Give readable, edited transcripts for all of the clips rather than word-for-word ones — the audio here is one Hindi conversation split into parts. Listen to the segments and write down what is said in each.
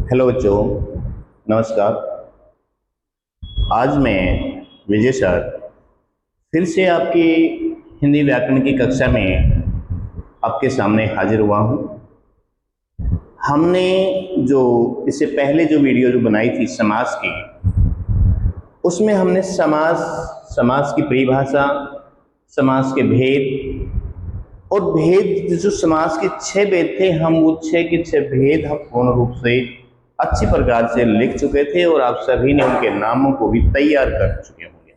हेलो बच्चों, नमस्कार। आज मैं विजय सर फिर से आपकी हिंदी व्याकरण की कक्षा में आपके सामने हाजिर हुआ हूँ। हमने जो इससे पहले जो वीडियो जो बनाई थी समास की, उसमें हमने समास की परिभाषा, समास के भेद और भेद जो समास के 6 भेद थे, हम वो 6 के 6 भेद हम पूर्ण रूप से अच्छी प्रकार से लिख चुके थे और आप सभी ने उनके नामों को भी तैयार कर चुके होंगे।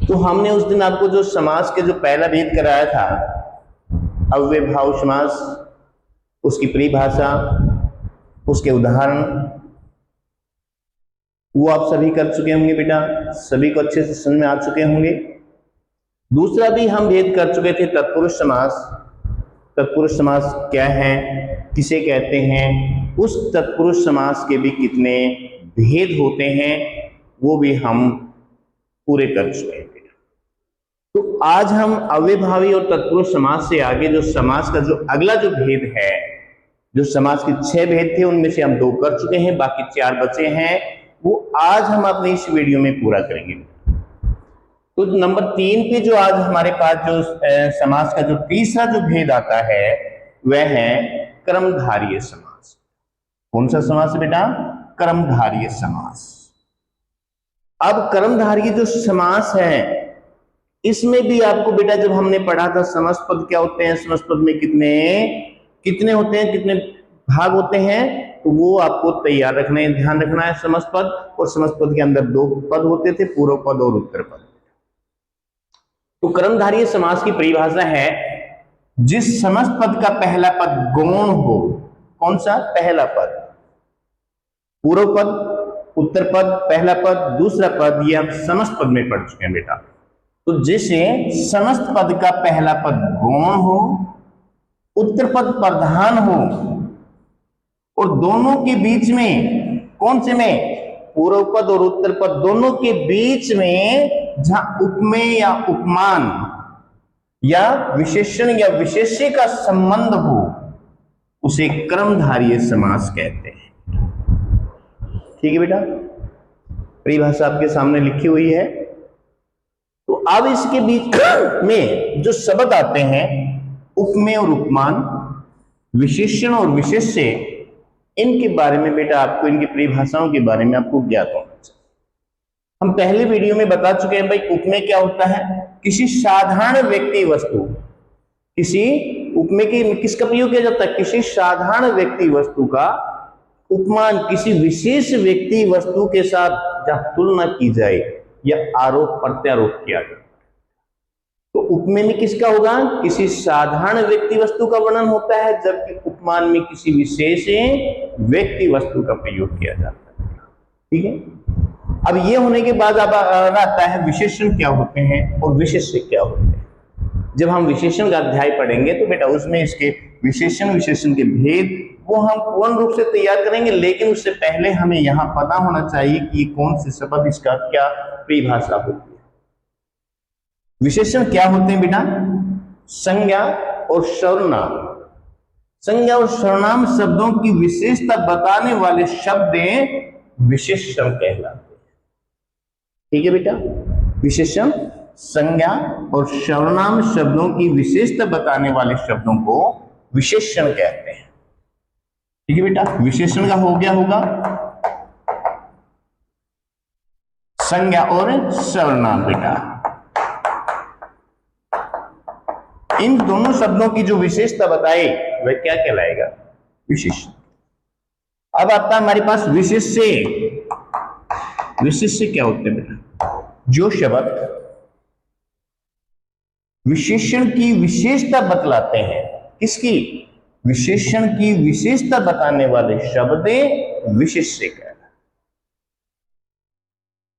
तो हमने उस दिन आपको जो समास के जो पहला भेद कराया था, अव्ययभाव समास, उसकी परिभाषा, उसके उदाहरण, वो आप सभी कर चुके होंगे बेटा, सभी को अच्छे से समझ में आ चुके होंगे। दूसरा भी हम भेद कर चुके थे तत्पुरुष समास। तत्पुरुष समास क्या है, किसे कहते हैं, उस तत्पुरुष समास के भी कितने भेद होते हैं, वो भी हम पूरे कर चुके हैं। तो आज हम अव्ययभावी और तत्पुरुष समास से आगे जो समास का जो अगला जो भेद है, जो समास के 6 भेद थे उनमें से हम 2 कर चुके हैं, बाकी 4 बचे हैं, वो आज हम अपने इस वीडियो में पूरा करेंगे। तो नंबर 3 पे जो आज हमारे पास जो समास का जो तीसरा जो भेद आता है वह है कर्मधारय समास। कौन सा समास है बेटा? कर्मधारय समास। अब कर्मधारय जो समास है, इसमें भी आपको बेटा जब हमने पढ़ा था समस्त पद क्या होते हैं, समस्त पद में कितने होते हैं, कितने भाग होते हैं, तो वो आपको तैयार रखना है, ध्यान रखना है। समस्त पद, और समस्त पद के अंदर 2 पद होते थे, पूर्व पद और उत्तर पद। तो कर्मधारय समास की परिभाषा है, जिस समस्त पद का पहला पद गौण हो। कौन सा? पहला पद, पूर्व पद, उत्तर पद, पहला पद, दूसरा पद, ये हम समस्त पद में पढ़ चुके हैं बेटा। तो जैसे समस्त पद का पहला पद गौण हो, उत्तर पद प्रधान हो, और दोनों के बीच में, कौन से में? पूर्व पद और उत्तर पद दोनों के बीच में जहां उपमेय या उपमान या विशेषण या विशेष्य का संबंध हो, उसे कर्मधारय समास कहते हैं। ठीक है बेटा, परिभाषा आपके सामने लिखी हुई है। तो अब इसके बीच में जो शब्द आते हैं, उपमेय और उपमान, विशेषण और विशेष्य, इनके बारे में बेटा आपको, इनकी परिभाषाओं के बारे में आपको ज्ञात होना चाहिए। हम पहले वीडियो में बता चुके हैं भाई, उपमेय क्या होता है? किसी साधारण व्यक्ति वस्तु, किसी उपमेय के किसका प्रयोग किया जाता है? किसी साधारण व्यक्ति वस्तु का उपमान किसी विशेष व्यक्ति वस्तु के साथ जहां तुलना की जाए या आरोप प्रत्यारोप किया जाए, तो उपमेय में किसका होगा? किसी साधारण व्यक्ति वस्तु का वर्णन होता है, जबकि उपमान में किसी विशेष व्यक्ति वस्तु का प्रयोग किया जाता है। ठीक है, अब ये होने के बाद अब आता है विशेषण क्या होते हैं और विशेष्य क्या होते हैं। जब हम विशेषण का अध्याय पढ़ेंगे तो बेटा उसमें इसके विशेषण के भेद वो हम पूर्ण रूप से तैयार करेंगे, लेकिन उससे पहले हमें यहाँ पता होना चाहिए कि कौन से शब्द, इसका क्या परिभाषा होती है। विशेषण क्या होते हैं बेटा? संज्ञा और सर्वनाम। संज्ञा और सर्वनाम शब्दों की विशेषता बताने वाले शब्द विशेषण कहलाते हैं। ठीक है बेटा, विशेषण संज्ञा और सर्वनाम शब्दों की विशेषता बताने वाले शब्दों को विशेषण कहते हैं। ठीक है बेटा, विशेषण का हो गया होगा संज्ञा और सर्वनाम। बेटा इन दोनों शब्दों की जो विशेषता बताए वह क्या कहलाएगा? विशेषण। अब आता है हमारे पास विशेष्य। विशेष्य क्या होते हैं बेटा? जो शब्द विशेषण की विशेषता बतलाते हैं। किसकी? विशेषण की विशेषता बताने वाले शब्द विशेष्य कहलाते हैं।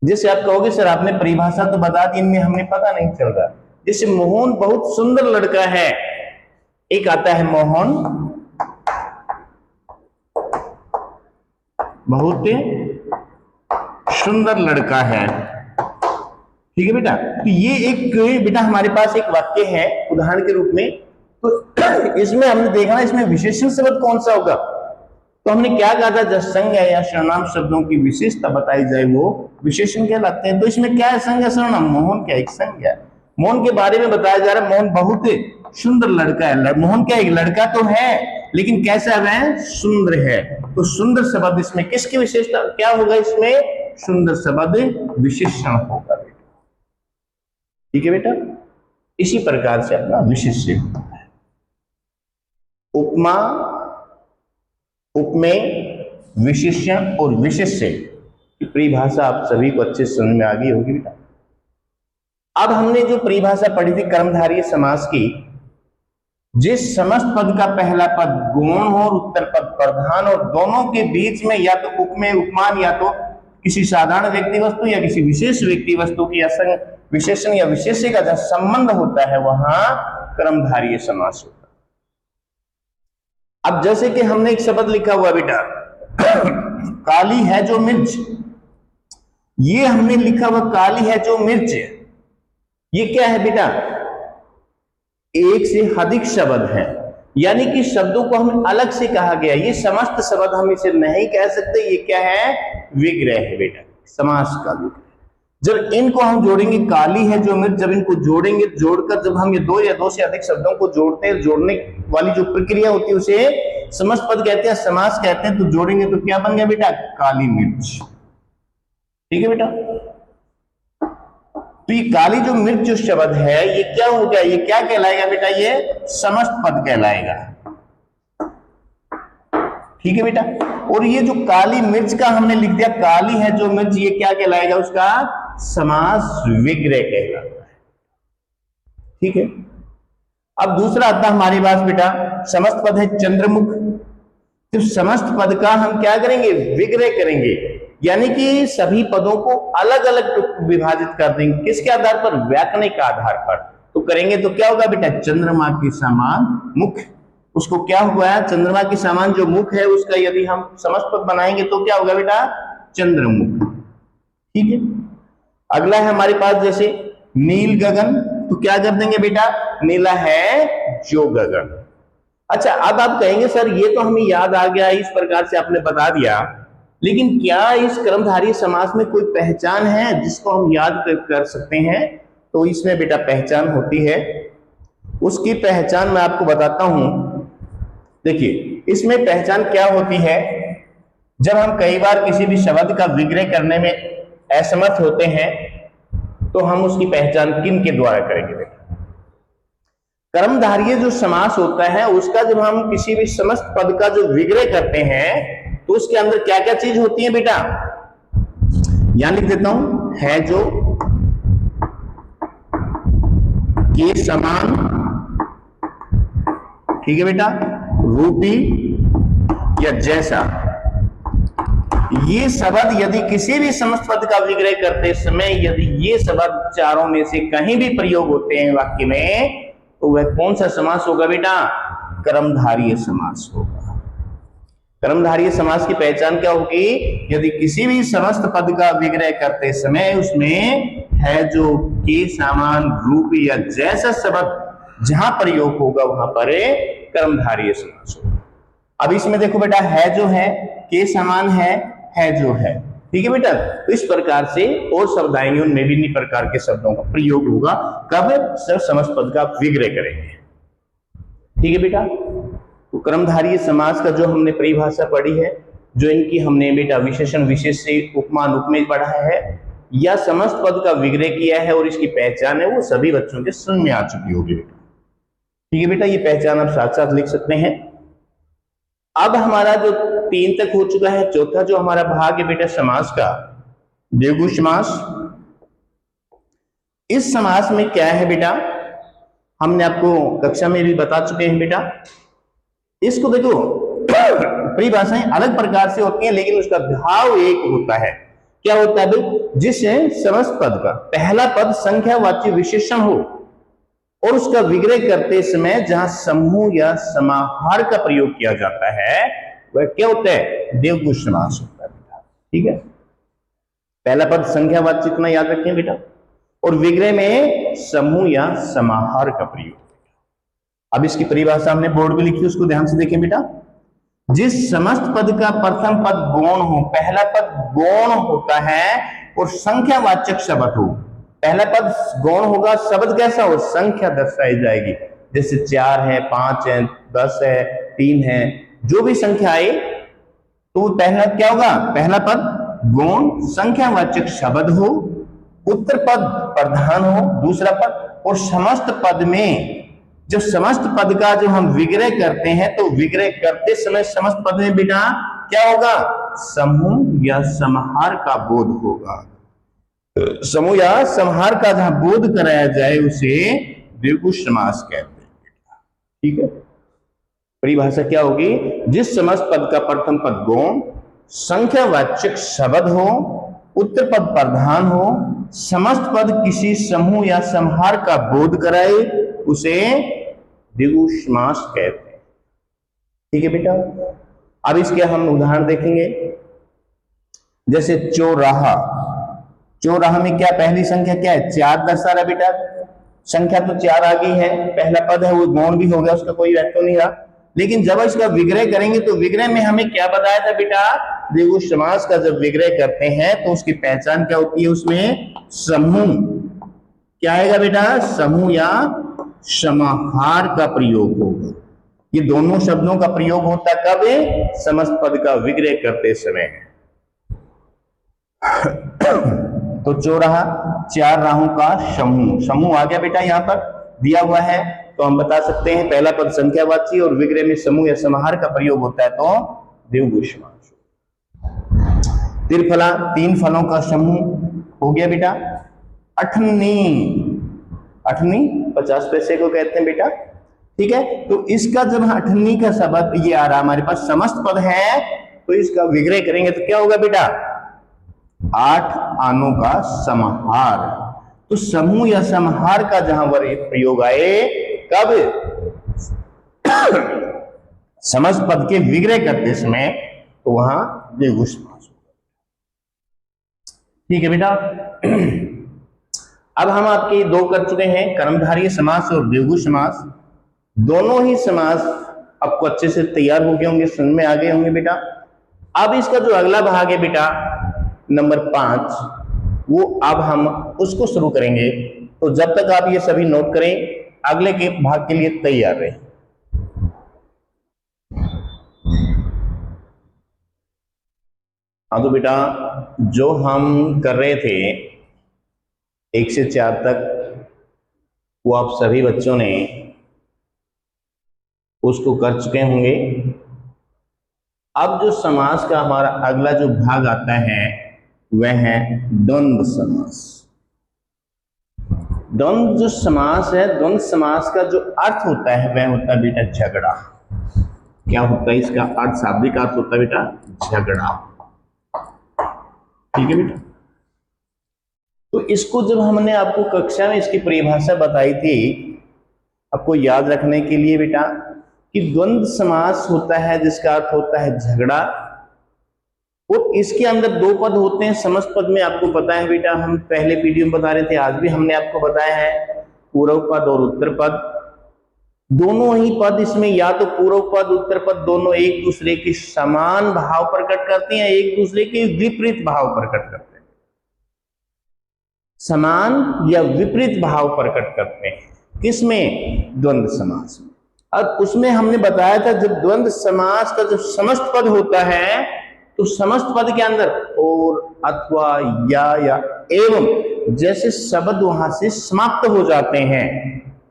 जैसे आप कहोगे सर आपने परिभाषा तो बता दी, इनमें हमें पता नहीं चल रहा। जैसे मोहन बहुत सुंदर लड़का है, एक आता है मोहन बहुत सुंदर लड़का है। ठीक है बेटा, तो ये एक बेटा हमारे पास एक वाक्य है उदाहरण के रूप में। तो इसमें हमने देखा ना, इसमें विशेषण शब्द कौन सा होगा? तो हमने क्या कहा था, जब संज्ञा या सर्वनाम शब्दों की विशेषता बताई जाए वो विशेषण कहलाते हैं। तो इसमें क्या है, संज्ञा सर्वनाम। मोहन क्या एक संज्ञा है, मोहन के बारे में बताया जा रहा है। मोहन बहुत सुंदर लड़का है। मोहन क्या एक लड़का तो है, लेकिन कैसा है, सुंदर है। तो सुंदर शब्द इसमें किसकी विशेषता क्या होगा, इसमें सुंदर शब्द विशेषण होगा बेटा। ठीक है बेटा, इसी प्रकार से अपना विशेष्य होता है। उपमा, उपमेय, विशेषण और विशेष्य की परिभाषा आप सभी को अच्छे से समझ में आ गई होगी बेटा। अब हमने जो परिभाषा पढ़ी थी कर्मधारय समास की, जिस समस्त पद का पहला पद गौण हो और उत्तर पद प्रधान और दोनों के बीच में या तो उपमेय उपमान या तो किसी साधारण व्यक्ति वस्तु या किसी विशेष व्यक्ति वस्तु की विशेषण या विशेष्य का जहां संबंध होता है वहां कर्मधारय समास होता है। अब जैसे कि हमने एक शब्द लिखा हुआ बेटा काली है जो मिर्च, ये हमने लिखा हुआ काली है जो मिर्च, ये क्या है बेटा, एक से अधिक शब्द है, यानी कि शब्दों को हमें अलग से कहा गया। ये समस्त शब्द हम इसे नहीं कह सकते, ये क्या है, विग्रह है बेटा, समास का विग्रह। जब इनको हम जोड़ेंगे, काली है जो मिर्च, जब इनको जोड़ेंगे, जोड़कर जब हम ये दो या दो से अधिक शब्दों को जोड़ते हैं, जोड़ने वाली जो प्रक्रिया होती है उसे समस्त पद कहते हैं, समास कहते हैं। तो जोड़ेंगे तो क्या बन गया बेटा, काली मिर्च। ठीक है बेटा, तो ये काली जो मिर्च जो शब्द है ये क्या हो गया, ये क्या कहलाएगा बेटा, ये समस्त पद कहलाएगा। ठीक है बेटा, और ये जो काली मिर्च का हमने लिख दिया काली है जो मिर्च, ये क्या कहलाएगा, उसका समास विग्रह कहलाता है। ठीक है, अब दूसरा आता है हमारे पास बेटा, समस्त पद है चंद्रमुख। तो समस्त पद का हम क्या करेंगे, विग्रह करेंगे, यानी कि सभी पदों को अलग अलग विभाजित कर देंगे। किसके आधार पर, व्याकरणिक आधार पर। तो करेंगे तो क्या होगा बेटा, चंद्रमा के समान मुख, उसको क्या हुआ है, चंद्रमा के समान जो मुख है उसका यदि हम समस्त पद बनाएंगे तो क्या होगा बेटा, चंद्रमुख। ठीक है, अगला है हमारे पास जैसे नील गगन, तो क्या कर देंगे बेटा, नीला है जो गगन। अच्छा, अब आप कहेंगे सर ये तो हमें याद आ गया, इस प्रकार से आपने बता दिया, लेकिन क्या इस कर्मधारय समास में कोई पहचान है जिसको हम याद कर सकते हैं? तो इसमें बेटा पहचान होती है, उसकी पहचान मैं आपको बताता हूं। देखिए इसमें पहचान क्या होती है, जब हम कई बार किसी भी शब्द का विग्रह करने में असमर्थ होते हैं तो हम उसकी पहचान किन के द्वारा करेंगे बेटा, कर्मधारय जो समास होता है उसका जब हम किसी भी समस्त पद का जो विग्रह करते हैं तो उसके अंदर क्या क्या चीज होती है बेटा, यहां लिख देता हूं, है जो, के समान, ठीक है बेटा, रूपी या जैसा। ये शब्द यदि किसी भी समस्त पद का विग्रह करते समय यदि ये शब्द चारों में से कहीं भी प्रयोग होते हैं वाक्य में, तो वह कौन सा समास होगा बेटा, कर्मधारय समास होगा। कर्मधारय समास की पहचान क्या होगी, यदि किसी भी समस्त पद का विग्रह करते समय उसमें है जो, के समान, रूपी या जैसा शब्द जहां प्रयोग होगा वहां पर कर्मधारय समास होगा। अब इसमें देखो बेटा, है जो है, के समान है जो है, ठीक है बेटा। तो इस प्रकार से और शब्दावलियों में भी इन्हीं प्रकार के शब्दों का प्रयोग होगा, कब, जब समस्त पद का विग्रह करेंगे। ठीक है बेटा, तो कर्मधारय समास का जो हमने परिभाषा पढ़ी है, जो इनकी हमने बेटा विशेषण, विशेष्य, उपमान, उपमेय पढ़ा है या समस्त पद का विग्रह किया है और इसकी पहचान है, वो सभी बच्चों के समझ में आ चुकी होगी बेटा। ठीक है बेटा, ये पहचान आप साथ साथ लिख सकते हैं। अब हमारा जो 3 तक हो चुका है, चौथा जो हमारा भाग है बेटा समास का, द्विगु समास। इस समास में क्या है बेटा, हमने आपको कक्षा में भी बता चुके हैं बेटा। इसको देखो परिभाषाएं अलग प्रकार से होती हैं लेकिन उसका भाव एक होता है। क्या होता है भाई, जिससे समस्त पद का पहला पद संख्यावाची विशेषण हो और उसका विग्रह करते समय जहां समूह या समाहार का प्रयोग किया जाता है वह क्या होता है, द्विगु समास होता है बेटा। ठीक है, पहला पद संख्यावाची, इतना याद रखें बेटा, और विग्रह में समूह या समाहार का प्रयोग। अब इसकी परिभाषा हमने बोर्ड में लिखी, उसको ध्यान से देखें बेटा। जिस समस्त पद का प्रथम पद गौण हो, पहला पद गौण होता है और संख्यावाचक शब्द हो। पहला पद गौण होगा, शब्द कैसा हो, संख्या दर्शाई जाएगी, जैसे 4 है, 5 है, 10 है, 3 है, जो भी संख्या आए तो पहला क्या होगा, पहला पद गौण संख्यावाचक शब्द हो, उत्तर पद प्रधान हो दूसरा पद, और समस्त पद में जब समस्त पद का जब हम विग्रह करते हैं तो विग्रह करते समय समस्त पद में बेटा क्या होगा, समूह या समाहार का बोध होगा। समूह या समाहार का जहां बोध कराया जाए उसे द्विगु समास कहते हैं। ठीक है, परिभाषा क्या होगी, जिस समस्त पद का प्रथम पद गौण संख्यावाचक शब्द हो, उत्तर पद प्रधान हो, समस्त पद किसी समूह या समाहार का बोध कराए उसे द्विगु समास कहते हैं। ठीक है बेटा, अब इसके हम उदाहरण देखेंगे, जैसे चौराहा। चौराहा में क्या पहली संख्या क्या है, 4 दर्शा रहा बेटा, संख्या तो 4 आ गई है, पहला पद है वो गौण भी हो गया, उसका कोई अर्थ नहीं रहा। लेकिन जब इसका विग्रह करेंगे तो विग्रह में हमें क्या बताया था बेटा, द्विगु समास का जब विग्रह करते हैं तो उसकी पहचान क्या होती है, उसमें समूह क्या आएगा बेटा, समूह या समाहार का प्रयोग होगा। ये दोनों शब्दों का प्रयोग होता कब है, समस्त पद का विग्रह करते समय। तो चौराहा 4 राहों का समूह, समूह आ गया बेटा, यहां पर दिया हुआ है तो हम बता सकते हैं पहला पद संख्यावाची और विग्रह में समूह या समाहार का प्रयोग होता है तो द्विगु समास। त्रिफला 3 फलों का समूह हो गया बेटा। अठन्नी, अठन्नी 50 पैसे को कहते हैं बेटा। ठीक है, तो इसका जब अठन्नी का शब्द ये आ रहा हमारे पास समस्त पद है तो इसका विग्रह करेंगे तो क्या होगा बेटा, 8 आनों का समाहार। तो समूह या समाहार का जहां प्रयोग आए कब, समस्त पद के विग्रह करते समय तो वहां द्विगु समास होगा। ठीक है बेटा, अब हम आपके 2 कर चुके हैं, कर्मधारय समास और द्विगु समास। दोनों ही समास आपको अच्छे से तैयार हो गए होंगे, समझ में आ गए होंगे बेटा। अब इसका जो अगला भाग है बेटा नंबर 5, वो अब हम उसको शुरू करेंगे। तो जब तक आप ये सभी नोट करें, अगले के भाग के लिए तैयार रहें। हाँ तो बेटा जो हम कर रहे थे 1 से 4 तक वो आप सभी बच्चों ने उसको कर चुके होंगे। अब जो समास का हमारा अगला जो भाग आता है वह है द्वंद्व समास। द्वंद्व जो समास है, द्वंद्व समास का जो अर्थ होता है वह होता है बेटा झगड़ा। क्या होता है इसका अर्थ, शाब्दिक अर्थ होता है बेटा झगड़ा। ठीक है बेटा, तो इसको जब हमने आपको कक्षा में इसकी परिभाषा बताई थी आपको याद रखने के लिए बेटा कि द्वंद्व समास होता है जिसका अर्थ होता है झगड़ा, और इसके अंदर 2 पद होते हैं समस्त पद में। आपको पता है बेटा, हम पहले वीडियो में बता रहे थे, आज भी हमने आपको बताया है, पूर्व पद और उत्तर पद। दोनों ही पद इसमें या तो पूर्व पद उत्तर पद दोनों एक दूसरे के समान भाव प्रकट करते हैं, एक दूसरे के विपरीत भाव प्रकट करते हैं, समान या विपरीत भाव प्रकट करते हैं। किसमें, द्वंद्व समास में। अब उसमें हमने बताया था जब द्वंद्व समास का जब समस्त पद होता है तो समस्त पद के अंदर और, अथवा, या एवं जैसे शब्द वहां से समाप्त हो जाते हैं,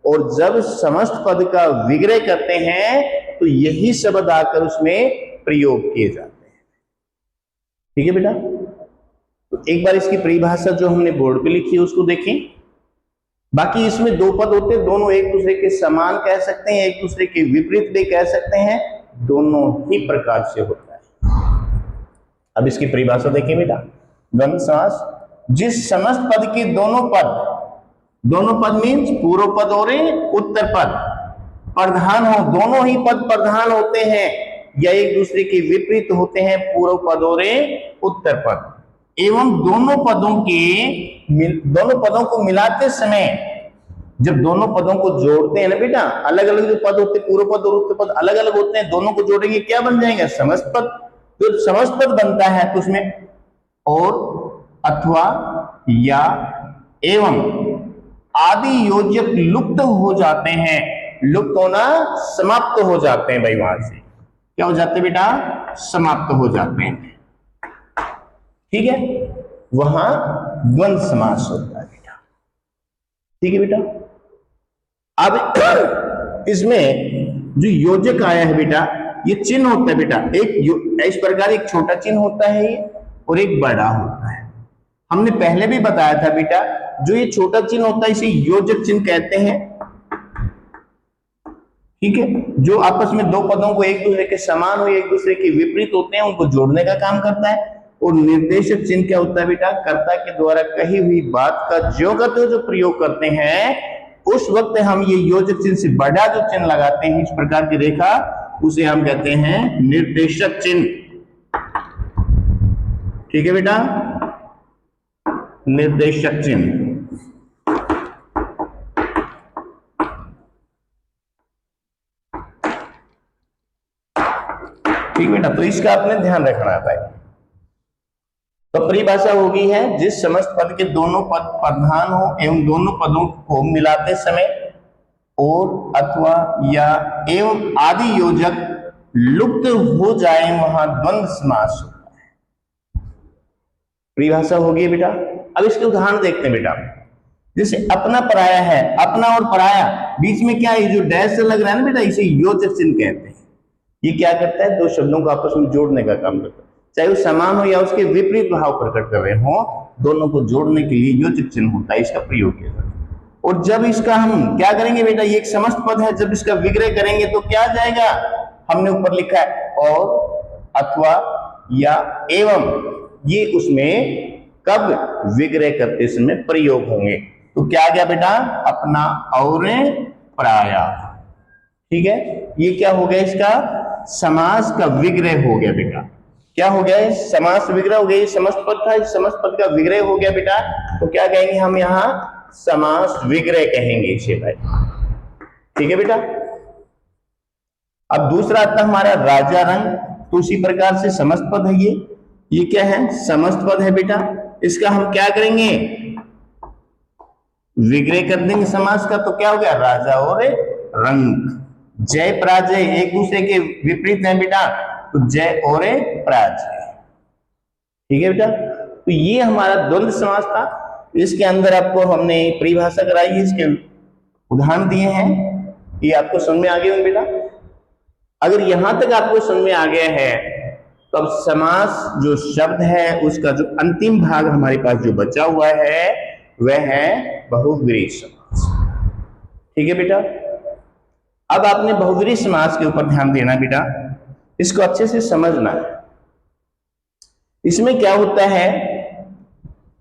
और जब समस्त पद का विग्रह करते हैं तो यही शब्द आकर उसमें प्रयोग किए जाते हैं। ठीक है बेटा, तो एक बार इसकी परिभाषा जो हमने बोर्ड पे लिखी है उसको देखें। बाकी इसमें 2 पद होते हैं, दोनों एक दूसरे के समान कह सकते हैं, एक दूसरे के विपरीत भी कह सकते हैं, दोनों ही प्रकार से होता है। अब इसकी परिभाषा देखिए बेटा, द्वंद्व समास जिस समस्त पद के दोनों पद मीन्स पूर्व पद और उत्तर पद प्रधान हो, दोनों ही पद प्रधान होते हैं या एक दूसरे के विपरीत होते हैं, पूर्व पद और उत्तर पद, एवं दोनों पदों को मिलाते समय जब दोनों पदों को जोड़ते हैं ना बेटा, अलग अलग जो पद होते हैं, पूर्व पद और उत्तर पद अलग अलग होते हैं, दोनों को जोड़ेंगे क्या बन जाएगा? समस्त पद। जो समस्त पद बनता है तो उसमें और, अथवा, या, एवं आदि योजक लुप्त हो जाते हैं। लुप्त होना समाप्त हो जाते हैं भाई, वहां से क्या हो जाते हैं बेटा? समाप्त हो जाते हैं। ठीक है, वहां द्वंद्व समास होता है बेटा। ठीक है बेटा। अब इसमें जो योजक आया है बेटा, ये चिन्ह होता है बेटा, एक इस प्रकार एक छोटा चिन्ह होता है ये और एक बड़ा होता है। हमने पहले भी बताया था बेटा, जो ये छोटा चिन्ह होता है इसे योजक चिन्ह कहते हैं। ठीक है, जो आपस में दो पदों को एक दूसरे के समान हो, एक दूसरे के विपरीत होते हैं, उनको जोड़ने का काम करता है। और निर्देशक चिन्ह क्या होता है बेटा? कर्ता के द्वारा कही हुई बात का ज्यों का त्यों जो प्रयोग करते हैं, उस वक्त हम ये योजक चिन्ह से बड़ा जो चिन्ह लगाते हैं, इस प्रकार की रेखा, उसे हम कहते हैं निर्देशक चिन्ह। ठीक है बेटा, निर्देशक चिन्ह। ठीक बेटा, तो इसका आपने ध्यान रखना है। तो परिभाषा होगी है, जिस समस्त पद के दोनों पद प्रधान हो एवं दोनों पदों को मिलाते समय और, अथवा, या, एवं आदि योजक लुप्त हो जाए, वहां द्वंद्व समास होता है। परिभाषा होगी बेटा। अब इसके उदाहरण देखते हैं बेटा। जैसे अपना पराया है, अपना और पराया बीच में क्या है? जो डैश से लग रहा है ना बेटा, इसे योजक चिन्ह कहते हैं। ये क्या करता है? दो शब्दों को आपस में जोड़ने का काम करता है, चाहे वो समान हो या उसके विपरीत भाव प्रकट कर रहे हो, दोनों को जोड़ने के लिए योजक चिन्ह होता है, इसका प्रयोग किया जाता है। और जब इसका हम क्या करेंगे बेटा, ये एक समस्त पद है, जब इसका विग्रह करेंगे तो क्या जाएगा? हमने ऊपर लिखा है और, अथवा, या, एवं, ये उसमें कब विग्रह करते समय प्रयोग होंगे। तो क्या गया बेटा? अपना और पराया। ठीक है, ये क्या हो गया? इसका समास का विग्रह हो गया बेटा। क्या हो गया? समास विग्रह हो गया। ये समस्त पद था, इस समस्त पद का विग्रह हो गया बेटा। तो क्या कहेंगे हम? यहां समास विग्रह कहेंगे इसे भाई। ठीक है बेटा। अब दूसरा आता है हमारा राजा रंग। तो उसी प्रकार से समस्त पद है ये क्या है? समस्त पद है बेटा। इसका हम क्या करेंगे? विग्रह कर देंगे समास का। तो क्या हो गया? राजा और रंग। जय पराजय एक दूसरे के विपरीत है बेटा, तो जय और पराजय। ठीक है बेटा। तो ये हमारा द्वंद्व समास था। इसके अंदर आपको हमने परिभाषा कराई है, इसके उदाहरण दिए हैं, ये आपको समझ में आ गए होंगे बेटा। अगर यहां तक आपको समझ में आ गया है तो अब समास जो शब्द है उसका जो अंतिम भाग हमारे पास जो बचा हुआ है वह है बहुव्रीहि समास। ठीक है बेटा। अब आपने बहुव्रीहि समास के ऊपर ध्यान देना बेटा, इसको अच्छे से समझना है। इसमें क्या होता है,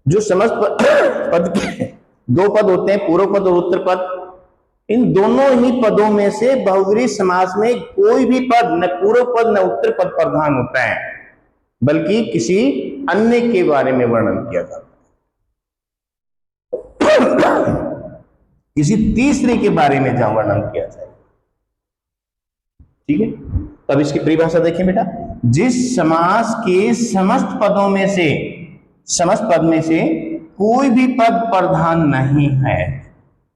जो समस्त पद के दो पद होते हैं, पूर्व पद और उत्तर पद, इन दोनों ही पदों में से बहुव्रीहि समास में कोई भी पद न पूर्व पद न उत्तर पद प्रधान होता है, बल्कि किसी अन्य के बारे में वर्णन किया जाता है। किसी तीसरे के बारे में जहां वर्णन किया जाए। ठीक है। तब इसकी परिभाषा देखें बेटा। जिस समास के समस्त पदों में से, समस्त पद में से कोई भी पद प्रधान नहीं है।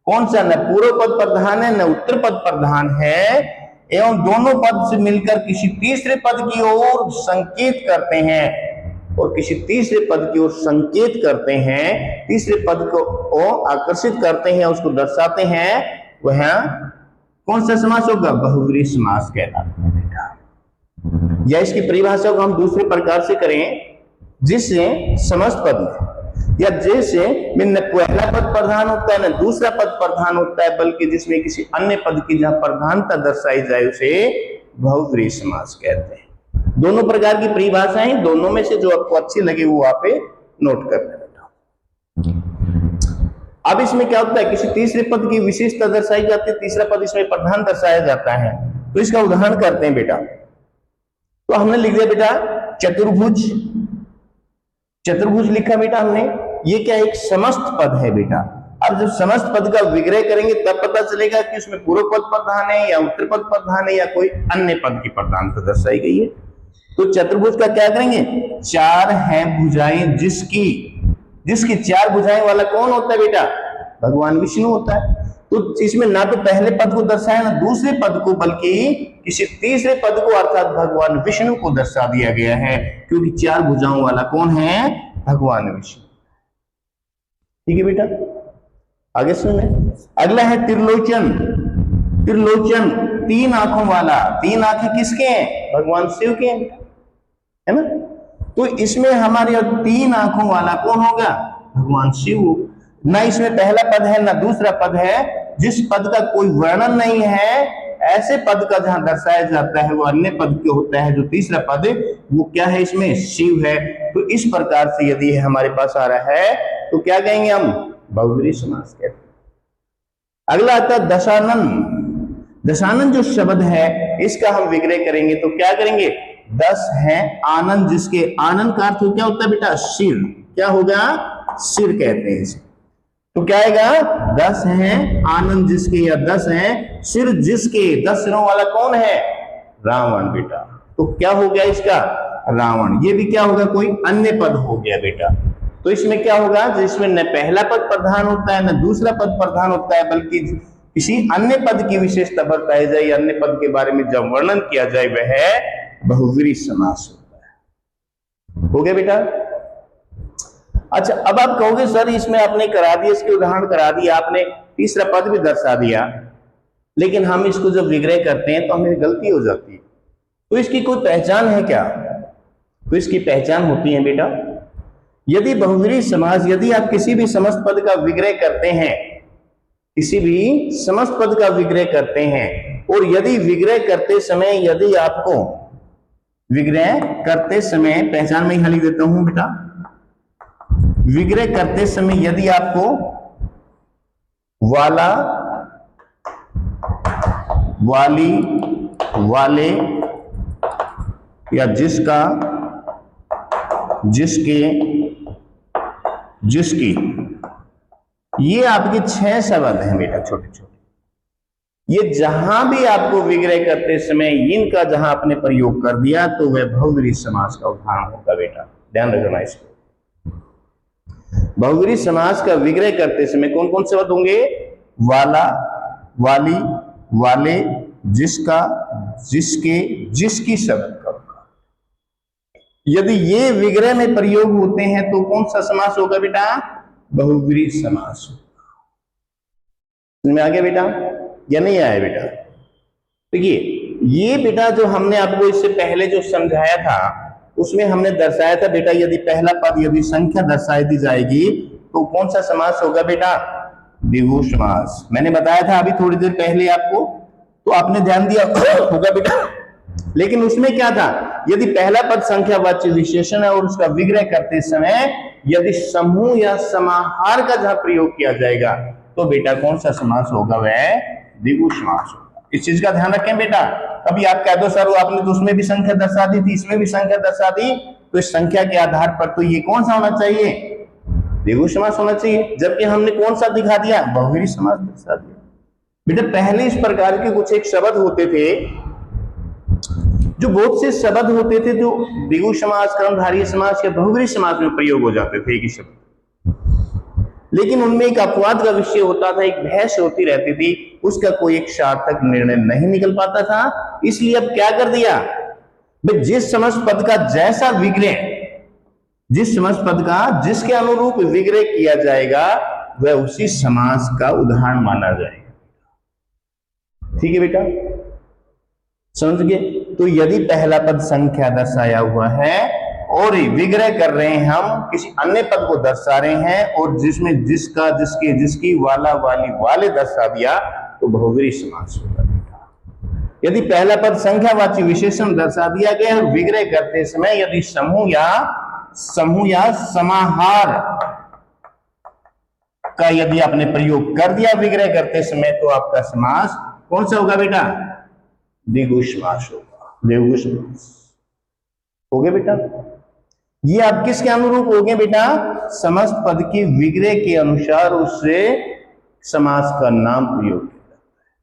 कौन सा? न पूर्व पद प्रधान है न उत्तर पद प्रधान है, एवं दोनों पद से मिलकर किसी तीसरे पद की ओर संकेत करते हैं, और किसी तीसरे पद की ओर संकेत करते हैं, तीसरे पद को आकर्षित करते हैं, उसको दर्शाते हैं, वह कौन सा समास होगा? बहुव्रीहि समास कहलाता है बेटा। या इसकी परिभाषा को हम दूसरे प्रकार से करें, जिससे समस्त पद में या जैसे में न पहला पद प्रधान होता है न दूसरा पद प्रधान होता है, बल्कि जिसमें किसी अन्य पद की जहां प्रधानता दर्शाई जाए उसे बहुव्रीहि समास कहते हैं। दोनों प्रकार की परिभाषाएं, दोनों में से जो आपको अच्छी लगे वो आप नोट कर लें बेटा। अब इसमें क्या होता है, किसी तीसरे पद की विशेषता दर्शाई जाती है, तीसरा पद इसमें प्रधान दर्शाया जाता है। तो इसका उदाहरण करते हैं बेटा। तो हमने लिख दिया बेटा चतुर्भुज। चतुर्भुज लिखा बेटा हमने। ये क्या? एक समस्त पद है बेटा। अब जब समस्त पद का विग्रह करेंगे तब पता चलेगा कि उसमें पूर्व पद प्रधान है या उत्तर पद प्रधान है या कोई अन्य पद की प्रधानता दर्शाई गई है। तो चतुर्भुज का क्या करेंगे, चार हैं भुजाएं जिसकी चार भुजाएं वाला कौन होता है बेटा, भगवान विष्णु होता है। तो इसमें ना तो पहले पद को दर्शाया ना दूसरे पद को, बल्कि किसी तीसरे पद को अर्थात भगवान विष्णु को दर्शा दिया गया है, क्योंकि चार भुजाओं वाला कौन है, भगवान विष्णु। ठीक है बेटा, आगे सुनिए। अगला है त्रिलोचन। त्रिलोचन तीन आंखों वाला, तीन आंखें किसके हैं, भगवान शिव के हैं, है ना। तो इसमें हमारे तीन आंखों वाला कौन होगा, भगवान शिव। ना इसमें पहला पद है ना दूसरा पद है, जिस पद का कोई वर्णन नहीं है ऐसे पद का जहां दर्शाया जाता है वो अन्य पद के होता है। जो तीसरा पद वो क्या है, इसमें शिव है। तो इस प्रकार से यदि हमारे पास आ रहा है तो क्या कहेंगे हम, बहुव्रीहि समास कहते हैं। अगला आता है दशानन। दशानन जो शब्द है इसका हम विग्रह करेंगे तो क्या करेंगे, 10 है आनंद जिसके, आनंद का अर्थ क्या होता है बेटा, सिर। क्या होगा, सिर कहते हैं इसे। तो क्या आएगा, 10 है आनंद जिसके या 10 है सिर जिसके। 10 सिरों वाला कौन है, रावण बेटा। तो क्या हो गया इसका, रावण। ये भी क्या होगा, कोई अन्य पद हो गया बेटा। तो इसमें क्या होगा, जिसमें न पहला पद प्रधान होता है न दूसरा पद प्रधान होता है, बल्कि किसी अन्य पद की विशेषता बताई जाए, अन्य पद के बारे में जब वर्णन किया जाए वह बहुव्रीहि समास होता है। हो गया बेटा। अच्छा, अब आप कहोगे सर इसमें आपने करा दिया, इसके उदाहरण करा दिया आपने, तीसरा पद भी दर्शा दिया, लेकिन हम इसको जब विग्रह करते हैं तो हमें गलती हो जाती है। तो इसकी कोई पहचान है क्या, तो इसकी पहचान होती है बेटा, यदि बहुव्रीहि समास, यदि आप किसी भी समस्त पद का विग्रह करते हैं, किसी भी समस्त पद का विग्रह करते हैं, और यदि विग्रह करते समय, यदि आपको विग्रह करते समय, पहचान में यहां लिख देता हूं बेटा, विग्रह करते समय यदि आपको वाला, वाली, वाले या जिसका, जिसके, जिसकी, ये आपके 6 शब्द हैं बेटा, छोटे छोटे। ये जहां भी आपको विग्रह करते समय इनका जहां आपने प्रयोग कर दिया तो वह बहुव्रीहि समास का उदाहरण होगा बेटा, ध्यान रखना इसको। बहुव्रीहि समास का विग्रह करते समय कौन कौन शब्द होंगे, वाला, वाली, वाले, जिसका, जिसके, जिसकी शब्द का। यदि ये विग्रह में प्रयोग होते हैं तो कौन सा समास होगा बेटा, बहुव्रीहि समास। में आ गया बेटा या नहीं आया बेटा। देखिए ये बेटा जो हमने आपको इससे पहले जो समझाया था उसमें हमने दर्शाया था बेटा, यदि पहला पद यदि संख्या दर्शाई दी जाएगी तो कौन सा समास होगा बेटा, द्विगु समास। मैंने बताया था अभी थोड़ी देर पहले आपको, तो आपने ध्यान दिया होगा बेटा। लेकिन उसमें क्या था, यदि पहला पद संख्यावाची विशेषण है और उसका विग्रह करते समय यदि समूह या समाहार का जहां प्रयोग किया जाएगा तो बेटा कौन सा समास होगा, वह द्विगु समास होगा। इस चीज का ध्यान रखें बेटा। कभी आप कह दो सर आपने तो उसमें भी संख्या दर्शा दी थी, इसमें भी संख्या दर्शा दी, तो इस संख्या के आधार पर तो ये कौन सा होना चाहिए, द्विगु समास होना चाहिए, जबकि हमने कौन सा दिखा दिया, बहुव्रीहि समास दर्शा दिया। बेटा पहले इस प्रकार के कुछ एक शब्द होते थे, जो बहुत से शब्द होते थे जो द्विगु समास, कर्मधारय समास या बहुव्रीहि समास में प्रयोग हो जाते थे एक ही शब्द, लेकिन उनमें एक अपवाद का विषय होता था, एक बहस होती रहती थी, उसका कोई एक सार्थक निर्णय नहीं निकल पाता था। इसलिए अब क्या कर दिया, जिस समस्त पद का जैसा विग्रह, जिस समस्त पद का जिसके अनुरूप विग्रह किया जाएगा वह उसी समास का उदाहरण माना जाएगा। ठीक है बेटा, समझ गए। तो यदि पहला पद संख्या दर्शाया हुआ है और विग्रह कर रहे हैं, हम किसी अन्य पद को दर्शा रहे हैं और जिसमें जिसका, जिसके, जिसकी, वाला, वाली, वाले दर्शा दिया तो बहुव्रीहि समास होगा बेटा। यदि पहला पद संख्यावाची विशेषण दर्शा दिया गया और विग्रह करते समय यदि समूह या समाहार का यदि आपने प्रयोग कर दिया विग्रह करते समय तो आपका समास कौन सा होगा बेटा, द्विगु समास होगा, द्विगु समास। हो गया बेटा। ये आप किसके अनुरूप हो गए बेटा? समस्त पद की विग्रह के अनुसार उससे समास का नाम प्रयोग किया जाता है।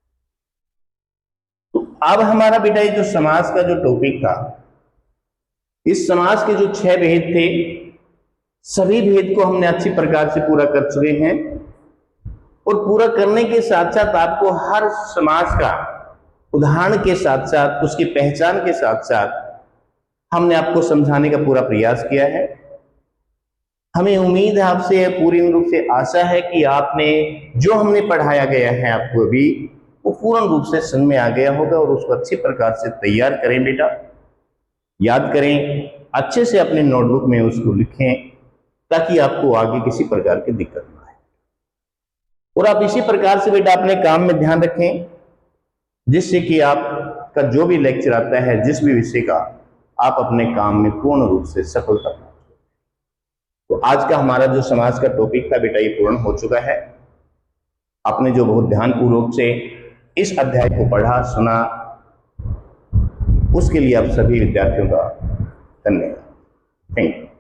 तो अब हमारा बेटा ये जो समास का जो टॉपिक था, इस समास के जो 6 भेद थे, सभी भेद को हमने अच्छी प्रकार से पूरा कर चुके हैं। और पूरा करने के साथ साथ आपको हर समास का उदाहरण के साथ साथ उसकी पहचान के साथ साथ हमने आपको समझाने का पूरा प्रयास किया है। हमें उम्मीद है, आपसे पूरी रूप से आशा है कि आपने जो हमने पढ़ाया गया है आपको अभी, वो पूर्ण रूप से समझ में आ गया होगा और उसको अच्छी प्रकार से तैयार करें बेटा, याद करें, अच्छे से अपने नोटबुक में उसको लिखें ताकि आपको आगे किसी प्रकार की दिक्कत ना आए। और आप इसी प्रकार से बेटा अपने काम में ध्यान रखें, जिससे कि आपका जो भी लेक्चर आता है जिस भी विषय का, आप अपने काम में पूर्ण रूप से सफलता पाएं। तो आज का हमारा जो समाज का टॉपिक था बेटा, ये पूर्ण हो चुका है। आपने जो बहुत ध्यानपूर्वक से इस अध्याय को पढ़ा सुना, उसके लिए आप सभी विद्यार्थियों का धन्यवाद। Thank you.